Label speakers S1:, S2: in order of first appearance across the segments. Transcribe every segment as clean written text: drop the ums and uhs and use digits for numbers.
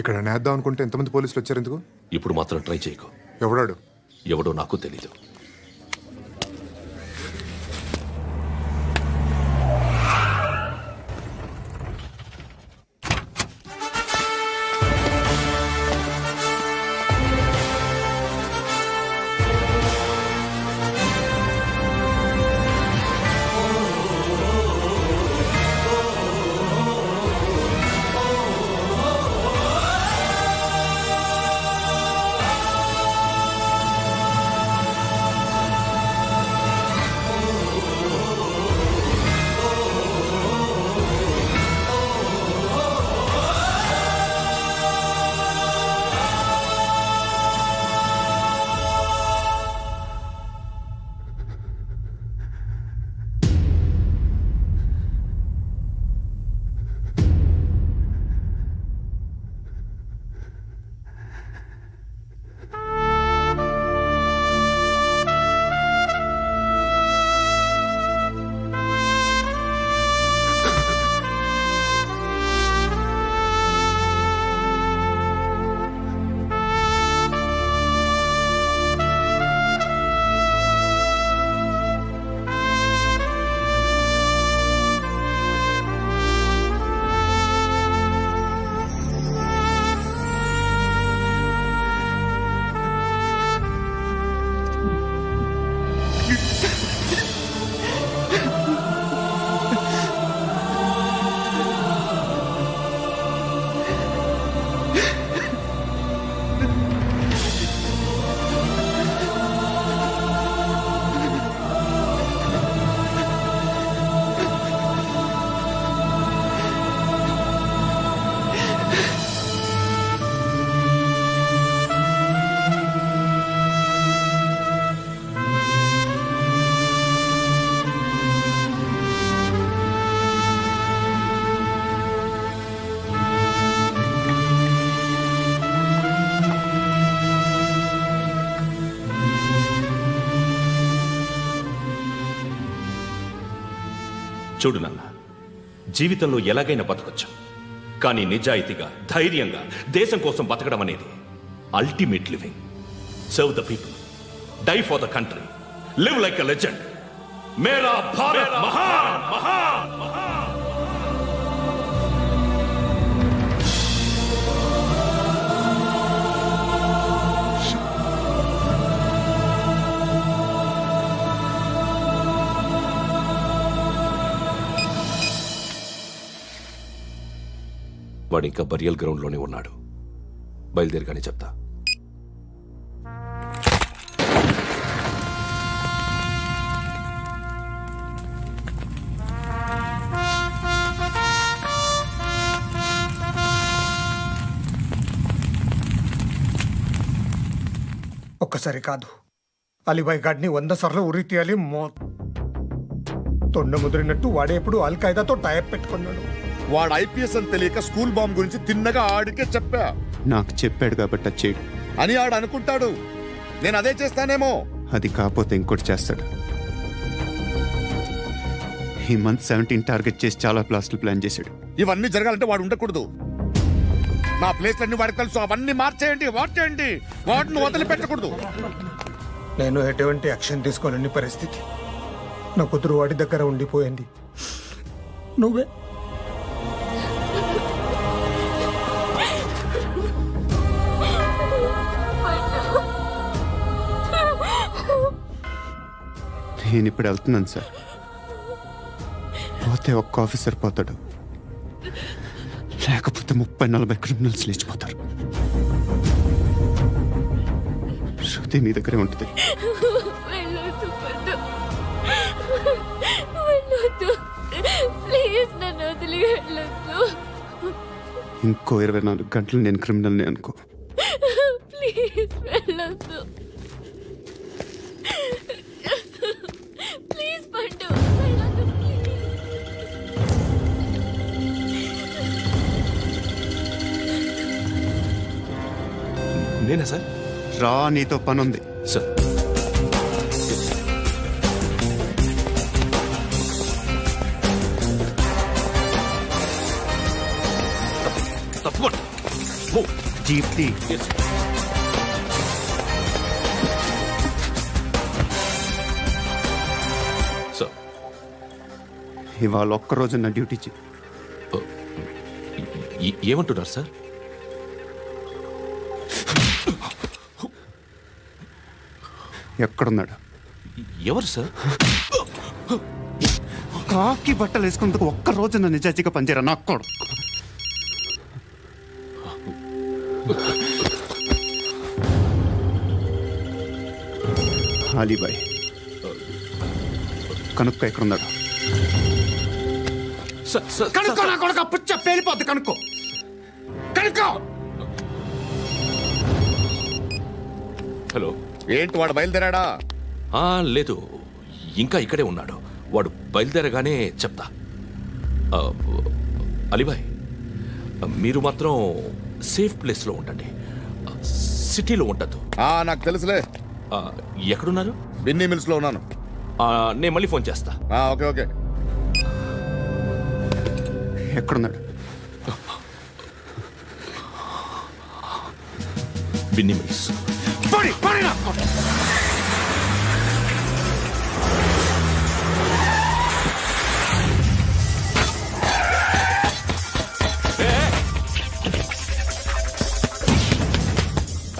S1: ఇక్కడ నేద్దాం అనుకుంటే ఎంతమంది పోలీసులు వచ్చారు ఎందుకు?
S2: ఇప్పుడు మాత్రం ట్రై చేయకు.
S1: ఎవడాడు?
S2: ఎవడో నాకు తెలీదు. చూడు నాన్న, జీవితంలో ఎలాగైనా బతకొచ్చు, కానీ నిజాయితీగా ధైర్యంగా దేశం కోసం బతకడం అనేది ultimate living. Serve the people, die for the country, live like a legend. మేరా భారత్ మహాన్ మహాన్ మహాన్. వాడు ఇంకా బరియల్ గ్రౌండ్లోనే ఉన్నాడు. బయలుదేరగానే చెప్తా.
S3: ఒక్కసారి కాదు, అలీబాయ్ గాడిని 100 సార్లు ఉరి తీయాలి. తొండ ముదిరినట్టు వాడే ఎప్పుడు అల్ ఖైదాతో టైప్ పెట్టుకున్నాడు.
S4: వాడు ఐపీఎస్ అని తెలియక స్కూల్ బాంబ్ గురించి తిన్నగా ఆడికే చెప్పా.
S5: నాకు చెప్పాడు కాబట్టి చేయడు
S4: అని ఆడు అనుకుంటాడు. నేను అదే చేస్తానేమో.
S5: అది కాకపోతే ఇంకోటి చేస్తాడు. ఈ మంత్ 17 టార్గెట్ చేసి చాలా ప్లాస్టులు ప్లాన్ చేశాడు.
S4: ఇవన్నీ జరగాలంటే వాడు ఉండకూడదు. నా ప్లేస్లన్నీ వాడికి తెలుసు. అవన్నీ మార్చేయండి, వార్చేయండి. వాటిని వదిలిపెట్టకూడదు.
S3: నేను ఎటువంటి యాక్షన్ తీసుకోలేని పరిస్థితి. నా కూతురు వాడి దగ్గర ఉండిపోయింది. నువ్వే
S5: నేను ఇప్పుడు వెళ్తున్నాను సార్. పోతే ఒక్క ఆఫీసర్ పోతాడు, లేకపోతే 30-40 క్రిమినల్స్ లేచిపోతారు. శృతి మీ దగ్గరే ఉంటుంది. ఇంకో 24 గంటలు నేను క్రిమినల్ని అనుకో.
S2: నేనా సార్?
S5: రా, నీతో పనుంది
S2: సార్. తప్పకుండా
S5: జీప్తి.
S2: Yes. Sir.
S5: ఇవాళ ఒక్కరోజు నా డ్యూటీ చేయి.
S2: ఏమంటున్నారు సార్?
S5: ఎక్కడున్నాడు?
S2: ఎవరు సార్?
S5: కాకి బట్టలు వేసుకున్నందుకు ఒక్కరోజు నా నిజాజీగా పనిచేయరా నా కొడుకు. అలీబాయ్ కనుక్కో ఎక్కడున్నాడు. కనుక్కో నా కొడుకు. పుచ్చ పేలిపోద్ది. కనుక్కో కనుక్కో.
S2: హలో.
S4: ఏంటి వాడు బయలుదేరాడా?
S2: లేదు, ఇంకా ఇక్కడే ఉన్నాడు. వాడు బయలుదేరగానే చెప్తా. అలీబాయ్, మీరు మాత్రం సేఫ్ ప్లేస్లో ఉండండి, సిటీలో ఉండద్దు.
S4: నాకు తెలుసులే.
S2: ఎక్కడున్నారు?
S4: బిన్నీ మిల్స్ లో ఉన్నాను.
S2: నేను మళ్ళీ ఫోన్ చేస్తా.
S4: Okay okay.
S5: ఎక్కడున్నాడు?
S2: బిన్నీ మిల్స్.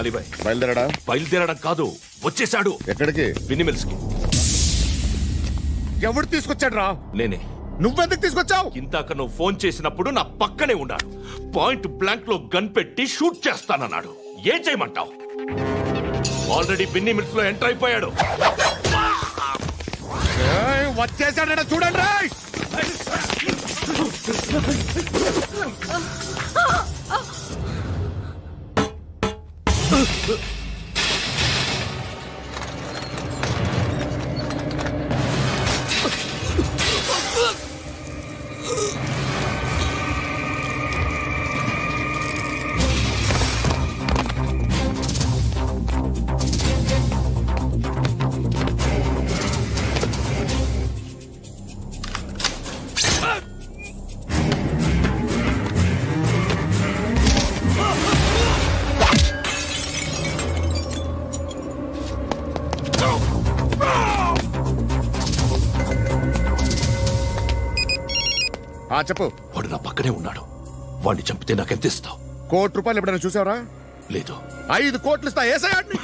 S2: అలీబాయ్
S4: బయలుదేరాడా?
S2: బయలుదేరడం కాదు, వచ్చేసాడు.
S4: ఎక్కడికి?
S2: బిన్నీ మిల్స్ కి.
S4: ఎవడు తీసుకొచ్చాడు రా?
S2: నేనే.
S4: నువ్వెందుకు తీసుకొచ్చావు?
S2: ఇందాక నువ్వు ఫోన్ చేసినప్పుడు నా పక్కనే ఉన్నాడు. పాయింట్ బ్లాంక్ లో గన్ పెట్టి షూట్ చేస్తానన్నాడు. ఏం చేయమంటావు? ఆల్రెడీ బిన్నీ మిల్స్ లో ఎంటర్ అయిపోయాడు.
S4: వచ్చేసాడ చూడండి. చెప్పు.
S2: వాడు నా పక్కనే ఉన్నాడు. వాడిని చంపితే నాకెంత ఇస్తావు?
S4: ₹1,00,00,000 ఎప్పుడైనా చూసావరా?
S2: లేదు.
S4: 5 కోట్లు ఇస్తా. ఏసాయాడిని.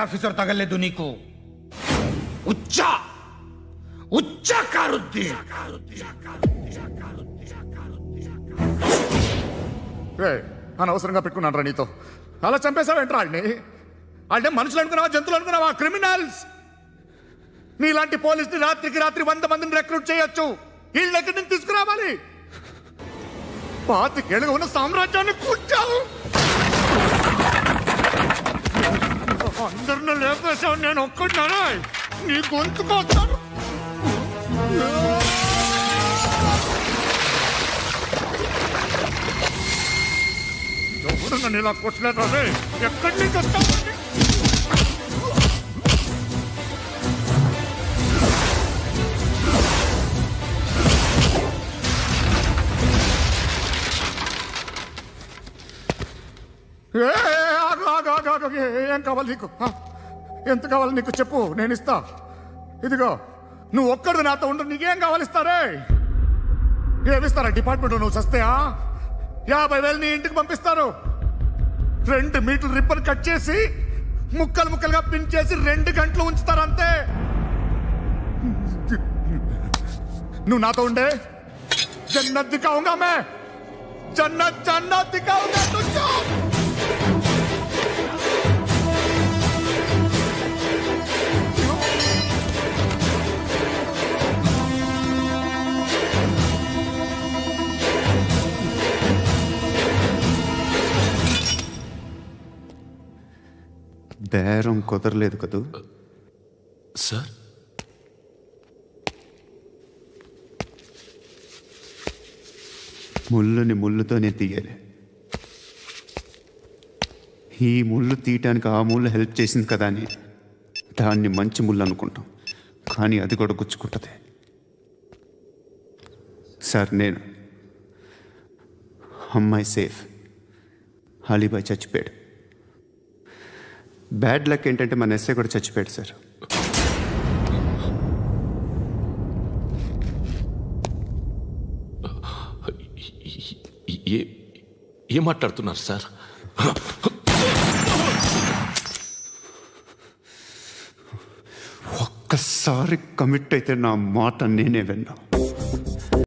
S3: ఆఫీసర్ తగలేదు నీకు. ఉచ్చ కారుద్దీన్.
S4: అనవసరంగా పెట్టుకున్నాను రా నీతో. అలా చంపేశావేంట్రా వాళ్ళని? వాళ్ళే మనుషులు అనుకున్నావా, జంతువులు అనుకున్నావా? క్రిమినల్స్. నీలాంటి పోలీసుని రాత్రికి రాత్రి 100 మందిని రిక్రూట్ చేయొచ్చు. వీళ్ళ ఎక్కడి నుంచి తీసుకురావాలి? 25 ఏళ్ళుగా ఉన్న సామ్రాజ్యాన్ని కూర్చావు. అందరిని లేపేశావు, నేను ఒక్కడినానా? నీ గొంతుకొస్తాను. ఎవరు నన్ను ఇలా కొట్టలేదు? ఎక్కడి నుంచి వస్తావు? ఏం కావాలి నీకు? ఎంత కావాలి నీకు చెప్పు, నేను ఇస్తా. ఇదిగో, నువ్వు ఒక్కడు నాతో ఉండు. నీకేం కావాలి? ఇస్తారే. ఏమిస్తారా డిపార్ట్మెంట్? నువ్వు చస్తేయా 50,000 నీ ఇంటికి పంపిస్తారు. 2 మీటర్లు రిబ్బన్ కట్ చేసి ముక్కలు ముక్కలుగా పిన్ చేసి 2 గంటలు ఉంచుతారు అంతే. నువ్వు నాతో ఉండే జన్నత్ దిఖాऊंगा मैं. జన్నత్ దిఖాऊंगा तुझको.
S1: బేరం కుదరలేదు కదూ
S2: సార్?
S1: ముళ్ళుని ముళ్ళుతోనే తీయాలి. ఈ ముళ్ళు తీయటానికి ఆ ముళ్ళు హెల్ప్ చేసింది కదా అని దాన్ని మంచి ముళ్ళు అనుకుంటాం, కానీ అది కూడా గుచ్చుకుంటుంది. సార్, నేను అమ్మాయి సేఫ్, అలీబాయ్ చచ్చిపోయాడు. బ్యాడ్ లక్ ఏంటంటే మన ఎస్ఐ కూడా చచ్చిపోయాడు సార్.
S2: ఏం మాట్లాడుతున్నారు సార్?
S1: ఒక్కసారి కమిట్ అయితే నా మాట నేనే విన్నా.